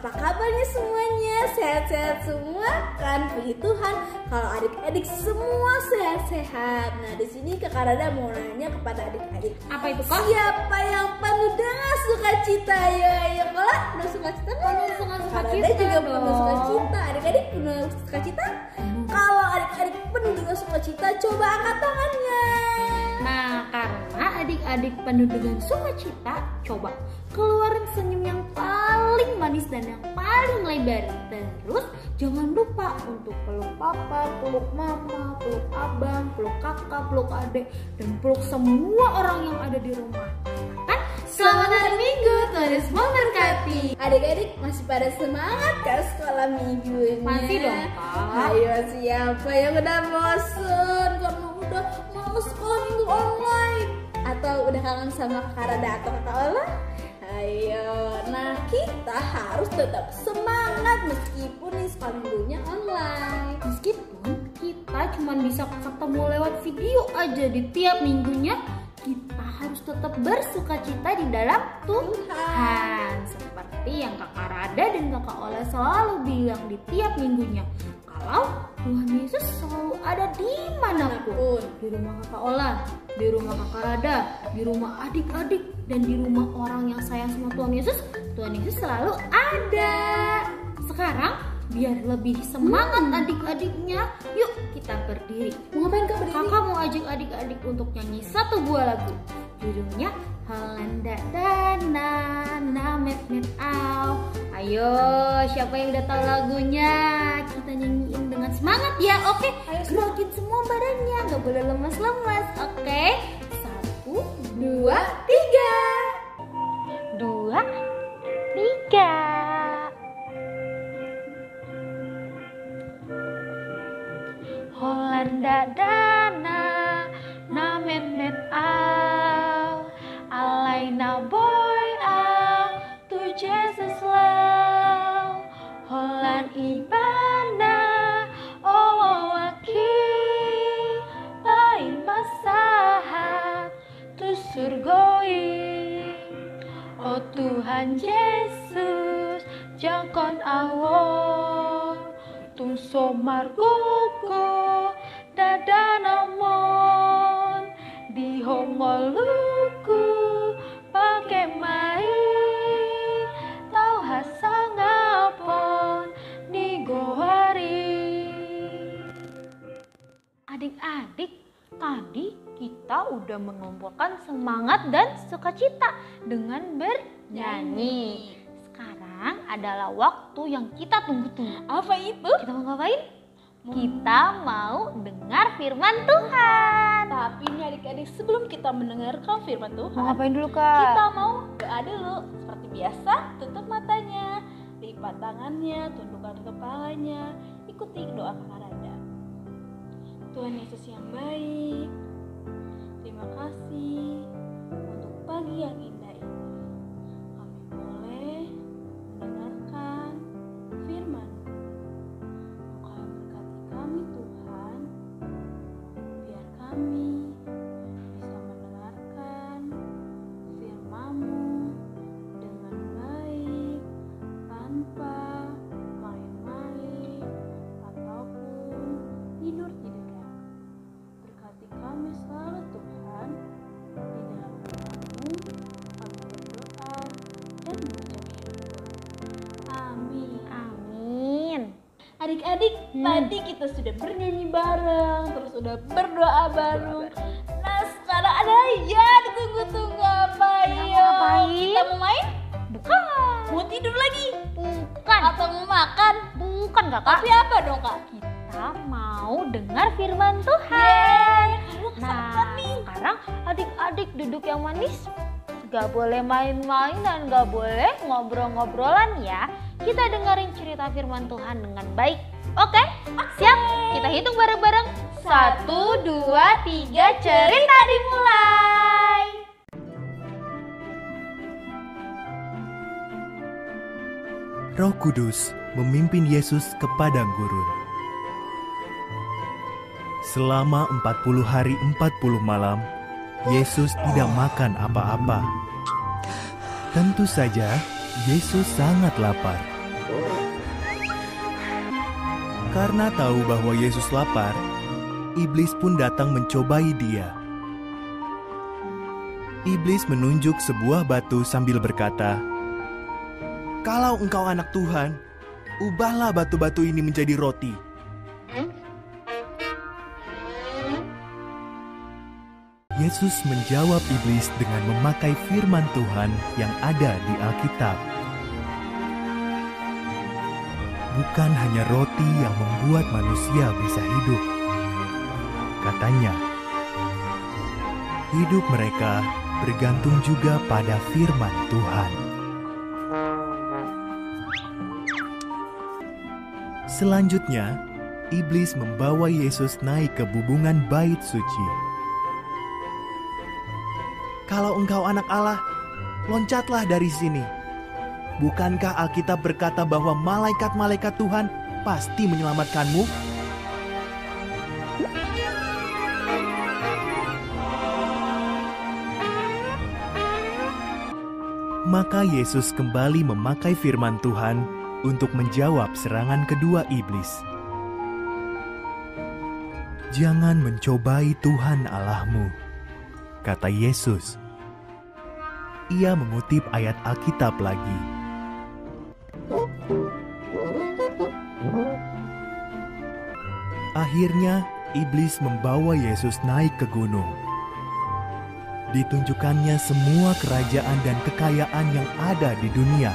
apa kabarnya semuanya? Sehat-sehat semua kan? Puji Tuhan kalau adik-adik semua sehat-sehat. Nah, di sini Kakak Rada mau nanya kepada adik-adik. Apa itu, Kak? Siapa yang penuh dengan sukacita? Ayo, kalau penuh sukacita? Penuh sukacita Kakak Rada juga dong. penuh sukacita. Adik-adik penuh sukacita? Kalau adik-adik penuh dengan sukacita, coba angkat tangannya. Nah, karena adik-adik penuh dengan sukacita, coba keluarin senyum yang paling manis dan yang paling lebar. Terus jangan lupa untuk peluk papa, peluk mama, peluk abang, peluk kakak, peluk adik, dan peluk semua orang yang ada di rumah. Kan? Selamat hari Minggu, Tuhan Yesus memberkati. Adik-adik masih pada semangat ke sekolah minggunya? Masih dong, Kak. Ayo, siapa yang udah bosen karena udah males sekolah minggu online? Atau udah kangen sama Kakak Rada atau Kakak Ola? Ayo, nah kita harus tetap semangat meskipun nih sekolah minggunya online. Meskipun kita cuma bisa ketemu lewat video aja di tiap minggunya, kita harus tetap bersukacita di dalam Tuhan. Seperti yang Kakak Rada dan Kakak Ola selalu bilang di tiap minggunya, kalau Tuhan Yesus selalu ada di manapun. Di rumah Kakak Ola, di rumah Kakak Rada, di rumah adik-adik, dan di rumah orang yang sayang sama Tuhan Yesus selalu ada. Sekarang biar lebih semangat adik-adiknya, yuk kita berdiri. Mau ngapain Kak berdiri? Kakak mau ajak adik-adik untuk nyanyi satu buah lagu. Judulnya Holanda Dana Na Met Met Au. Ayo, siapa yang udah tahu lagunya? Kita nyanyiin dengan semangat ya, oke? Gerakin semua badannya, gak boleh lemas-lemas, oke? 1, 2, 3. 2, 3. Holanda Dana Na Met Met Au. Alaina boy au to Jesus love. Holland ibana oh aki lain masahat tu surgoi. Oh Tuhan Yesus jangkon awon tung somar koko dadanamon di hongoluku pakai main tau hasangapon di gohari. Adik-adik, tadi kita udah mengumpulkan semangat dan sukacita dengan bernyanyi. Sekarang adalah waktu yang kita tunggu-tunggu. Apa itu? Kita mau ngapain? Kita mau dengar firman Tuhan. Tapi ini adik-adik, sebelum kita mendengarkan firman Tuhan, Mau ngapain dulu, Kak? kita mau doa dulu. Seperti biasa, tutup matanya, lipat tangannya, tundukkan kepalanya, ikuti doa Kakak Rada. Tuhan Yesus yang baik, terima kasih untuk pagi yang indah ini. Kami boleh mendengarkan firman. Engkau yang berkati kami Tuhan, biar kami bisa mendengarkan firman-Mu dengan baik, tanpa main-main ataupun tidur-tiduran. Berkati kami selalu Tuhan, di dalam nama-Mu kami berdoa dan mengucap syukur. Amin. Amin. Adik-adik, tadi kita sudah bernyanyi bareng, terus sudah berdoa bareng. Nah, sekarang ada ya ditunggu-tunggu apa Kita mau ya? ngapain? Kita mau main? Bukan. Mau tidur lagi? Bukan. Atau mau makan? Bukan, Kakak. Tapi apa dong, Kak? Kita mau dengar firman Tuhan. Kamu kesapan Nah, nih. sekarang adik-adik duduk yang manis. Gak boleh main-main dan gak boleh ngobrol-ngobrolan ya. Kita dengerin cerita firman Tuhan dengan baik. Oke? Siap? Kita hitung bareng-bareng. 1, 2, 3, cerita dimulai. Roh Kudus memimpin Yesus ke padang gurun. Selama 40 hari 40 malam, Yesus tidak makan apa-apa. Tentu saja, Yesus sangat lapar. Karena tahu bahwa Yesus lapar, iblis pun datang mencobai dia. Iblis menunjuk sebuah batu sambil berkata, "Kalau engkau anak Tuhan, ubahlah batu-batu ini menjadi roti." Yesus menjawab iblis dengan memakai firman Tuhan yang ada di Alkitab. Bukan hanya roti yang membuat manusia bisa hidup. Katanya, hidup mereka bergantung juga pada firman Tuhan. Selanjutnya, iblis membawa Yesus naik ke bubungan bait suci. "Kalau engkau anak Allah, loncatlah dari sini. Bukankah Alkitab berkata bahwa malaikat-malaikat Tuhan pasti menyelamatkanmu?" Maka Yesus kembali memakai firman Tuhan untuk menjawab serangan kedua iblis. "Jangan mencobai Tuhan Allahmu," kata Yesus. Ia mengutip ayat Alkitab lagi. Akhirnya, iblis membawa Yesus naik ke gunung. Ditunjukkannya semua kerajaan dan kekayaan yang ada di dunia.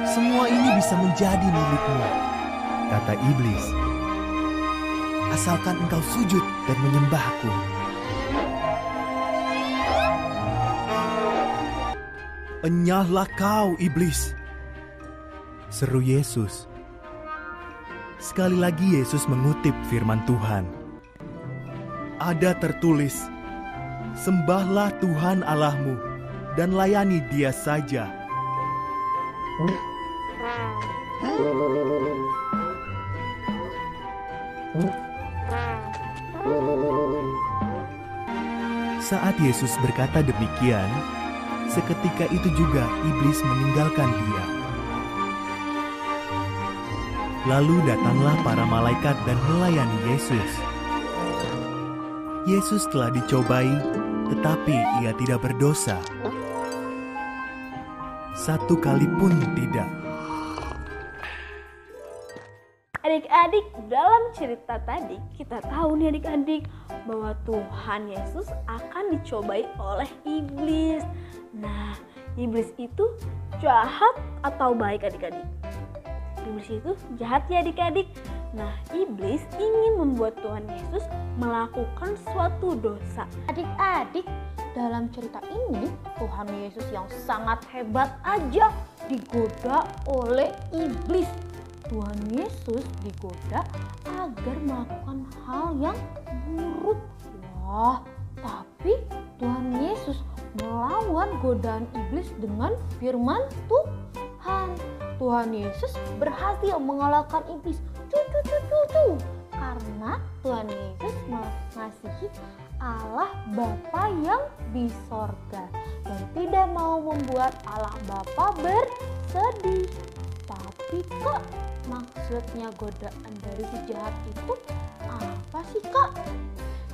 "Semua ini bisa menjadi milikmu," kata iblis, "asalkan engkau sujud dan menyembahku." "Enyahlah kau, iblis!" seru Yesus. Sekali lagi Yesus mengutip firman Tuhan. Ada tertulis, "Sembahlah Tuhan Allahmu dan layani Dia saja." Saat Yesus berkata demikian, seketika itu juga iblis meninggalkan dia. Lalu datanglah para malaikat dan melayani Yesus. Yesus telah dicobai, tetapi ia tidak berdosa. Satu kali pun tidak. Adik-adik, dalam cerita tadi kita tahu nih adik-adik bahwa Tuhan Yesus akan dicobai oleh iblis. Nah, iblis itu jahat atau baik adik-adik? Iblis itu jahat ya adik-adik. Nah, iblis ingin membuat Tuhan Yesus melakukan suatu dosa. Adik-adik, dalam cerita ini Tuhan Yesus yang sangat hebat aja digoda oleh iblis. Tuhan Yesus digoda agar melakukan hal yang buruk. Wah, tapi Tuhan Yesus melawan godaan iblis dengan firman Tuhan. Tuhan Yesus berhasil mengalahkan iblis. Karena Tuhan Yesus mengasihi Allah Bapa yang di sorga dan tidak mau membuat Allah Bapa bersedih. Tapi Kak, maksudnya godaan dari si jahat itu apa sih Kak?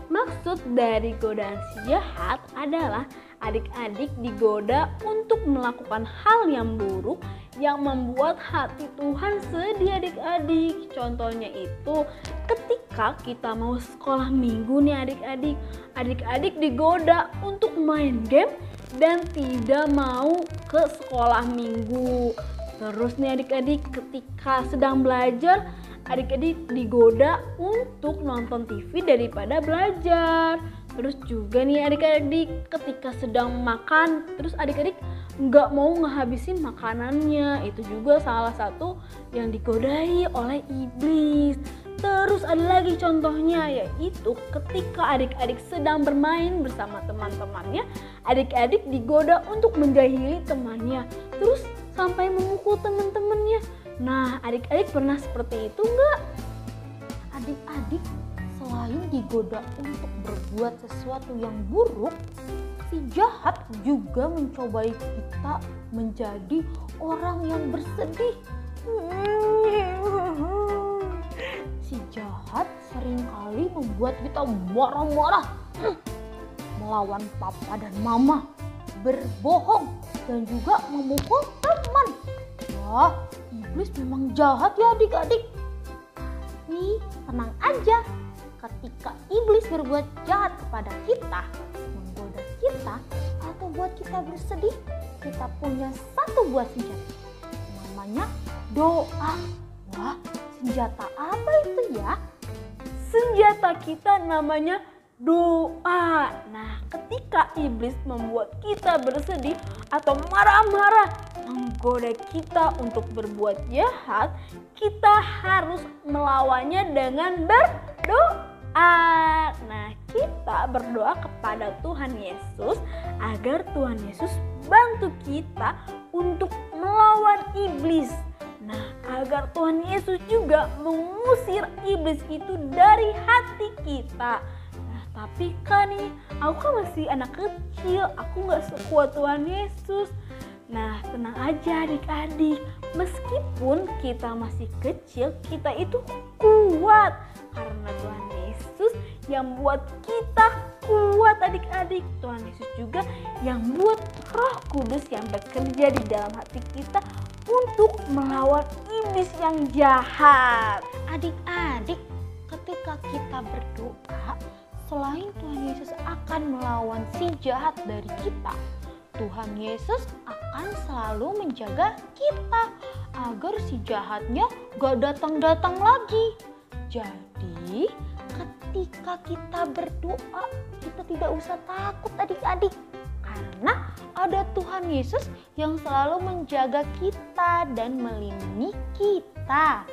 Maksud dari godaan si jahat adalah adik-adik digoda untuk melakukan hal yang buruk yang membuat hati Tuhan sedih adik-adik. Contohnya itu ketika kita mau sekolah minggu nih adik-adik. Adik-adik digoda untuk main game dan tidak mau ke sekolah minggu. Terus nih adik-adik ketika sedang belajar, adik-adik digoda untuk nonton TV daripada belajar. Terus juga nih adik-adik ketika sedang makan, terus adik-adik nggak mau ngehabisin makanannya. Itu juga salah satu yang digodai oleh iblis. Terus ada lagi contohnya, yaitu ketika adik-adik sedang bermain bersama teman-temannya, adik-adik digoda untuk menjahili temannya, terus sampai memukul teman-temannya. Nah, adik-adik pernah seperti itu nggak? Adik-adik, selain digoda untuk berbuat sesuatu yang buruk, si jahat juga mencobai kita menjadi orang yang bersedih. Si jahat seringkali membuat kita marah-marah, melawan papa dan mama, berbohong, dan juga memukul teman. Wah, iblis memang jahat ya adik-adik. Tapi tenang aja, ketika iblis berbuat jahat kepada kita, menggoda kita, atau buat kita bersedih, kita punya satu buah senjata. Namanya doa. Wah, senjata apa itu ya? Senjata kita namanya doa. Nah, ketika iblis membuat kita bersedih atau marah-marah, menggoda kita untuk berbuat jahat, kita harus melawannya dengan berdoa. Nah, kita berdoa kepada Tuhan Yesus agar Tuhan Yesus bantu kita untuk melawan iblis. Nah, agar Tuhan Yesus juga mengusir iblis itu dari hati kita. Nah, tapi kan nih, aku kan masih anak kecil, aku gak sekuat Tuhan Yesus. Nah, tenang aja adik-adik, meskipun kita masih kecil, kita itu kuat. Karena Tuhan Yesus yang buat kita kuat adik-adik. Tuhan Yesus juga yang buat Roh Kudus yang bekerja di dalam hati kita untuk melawan iblis yang jahat. Adik-adik, ketika kita berdoa, selain Tuhan Yesus akan melawan si jahat dari kita, Tuhan Yesus akan selalu menjaga kita agar si jahatnya gak datang-datang lagi. Jadi, ketika kita berdoa, kita tidak usah takut adik-adik. Karena ada Tuhan Yesus yang selalu menjaga kita dan melindungi kita.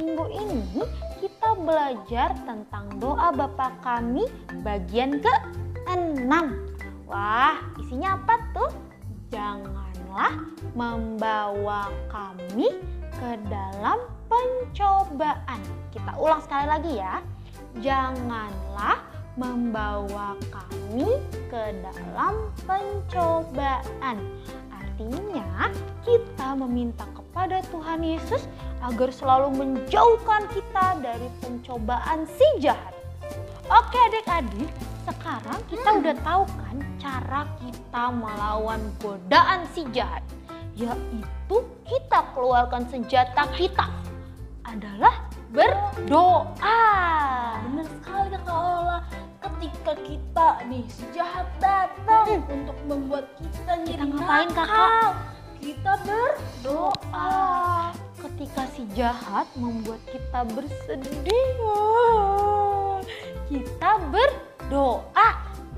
Minggu ini kita belajar tentang doa Bapa Kami bagian ke-6. Wah, isinya apa tuh? Janganlah membawa kami ke dalam pencobaan. Kita ulang sekali lagi ya. Janganlah membawa kami ke dalam pencobaan. Artinya kita meminta kepada Tuhan Yesus agar selalu menjauhkan kita dari pencobaan si jahat. Oke adik-adik, sekarang kita udah tahu kan cara kita melawan godaan si jahat. Yaitu kita keluarkan senjata kita adalah berdoa. Benar sekali Kakak Ola. Ketika kita nih si jahat datang untuk membuat kita jadi ngapain, nakal, Kakak? kita berdoa. Ketika si jahat membuat kita bersedih, kita berdoa.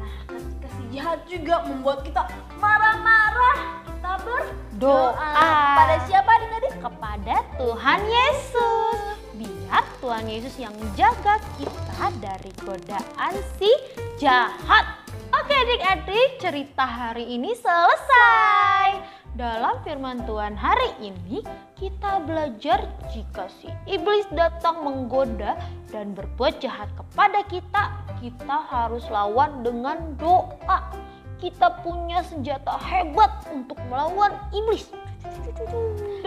Nah, ketika si jahat juga membuat kita marah-marah, kita berdoa. Pada siapa adik-adik? Kepada Tuhan Yesus. Biar Tuhan Yesus yang jaga kita dari godaan si jahat. Oke adik-adik, cerita hari ini selesai. Dalam firman Tuhan hari ini, kita belajar jika si iblis datang menggoda dan berbuat jahat kepada kita, kita harus lawan dengan doa. Kita punya senjata hebat untuk melawan iblis. 2, 3.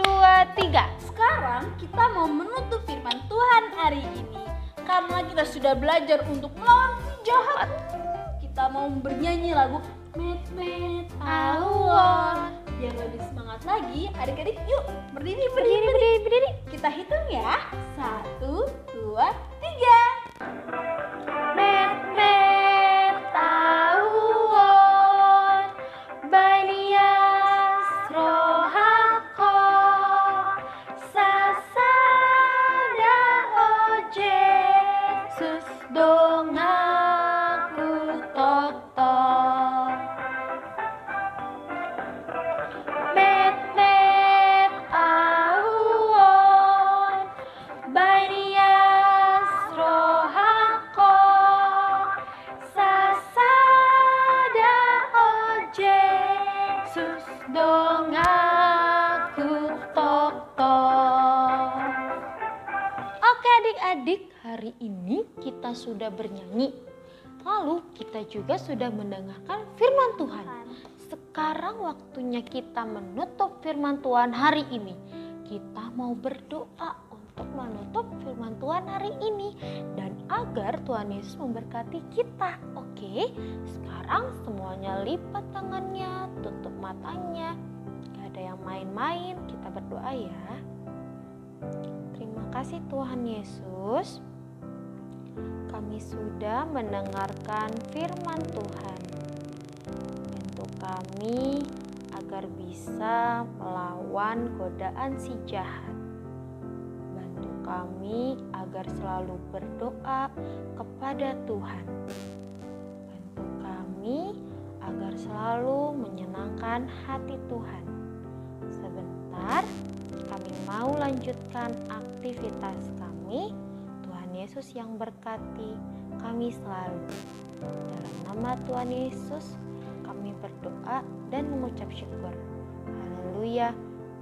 Sekarang kita mau menutup firman Tuhan hari ini. Karena kita sudah belajar untuk melawan si jahat, kita mau bernyanyi lagu Met Met Awon. Biar lebih semangat lagi, adik-adik yuk berdiri. Kita hitung ya. 1, 2, 3. Met met tawon banias rohako sasada oje sus dongaku toto. Met met awon banias rohako sasada oje sus dongaku toto. Oke adik-adik, hari ini kita sudah bernyanyi. Lalu kita juga sudah mendengarkan firman Tuhan. Sekarang waktunya kita menutup firman Tuhan hari ini. kita mau berdoa untuk menutup firman Tuhan hari ini dan agar Tuhan Yesus memberkati kita. Oke, sekarang semuanya lipat tangannya, tutup matanya. Gak ada yang main-main, kita berdoa ya. Terima kasih Tuhan Yesus. Kami sudah mendengarkan firman Tuhan. Bantu kami agar bisa melawan godaan si jahat. Bantu kami agar selalu berdoa kepada Tuhan. Bantu kami agar selalu menyenangkan hati Tuhan. Sebentar, kami mau lanjutkan aktivitas kami. Tuhan Yesus yang berkati kami selalu. Dalam nama Tuhan Yesus, kami berdoa dan mengucap syukur. Haleluya.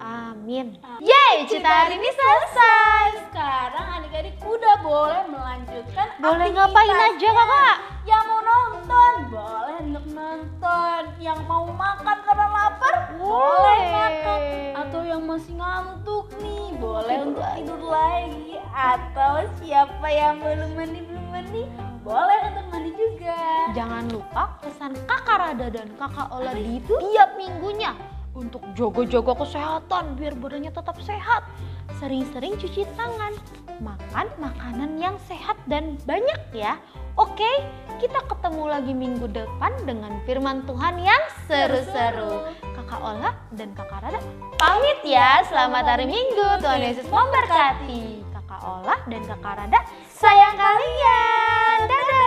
Amin. Yeay, cerita hari ini selesai. Sekarang adik-adik udah boleh melanjutkan Boleh ngapain aja kakak? Yang mau nonton, boleh untuk nonton. Yang mau makan karena lapar, boleh makan. Atau yang masih ngantuk nih, boleh untuk tidur lagi. Atau siapa yang belum mandi, boleh untuk mandi juga. Jangan lupa pesan kakak Rada dan kakak Ola di tiap minggunya untuk jaga-jaga kesehatan biar badannya tetap sehat. Sering-sering cuci tangan, makan makanan yang sehat dan banyak ya. Oke, kita ketemu lagi minggu depan dengan firman Tuhan yang seru-seru. Kakak Ola dan kakak Rada pamit ya. Selamat hari Minggu, Tuhan Yesus memberkati. Kakak Ola dan kakak Rada sayang kalian. Dadah.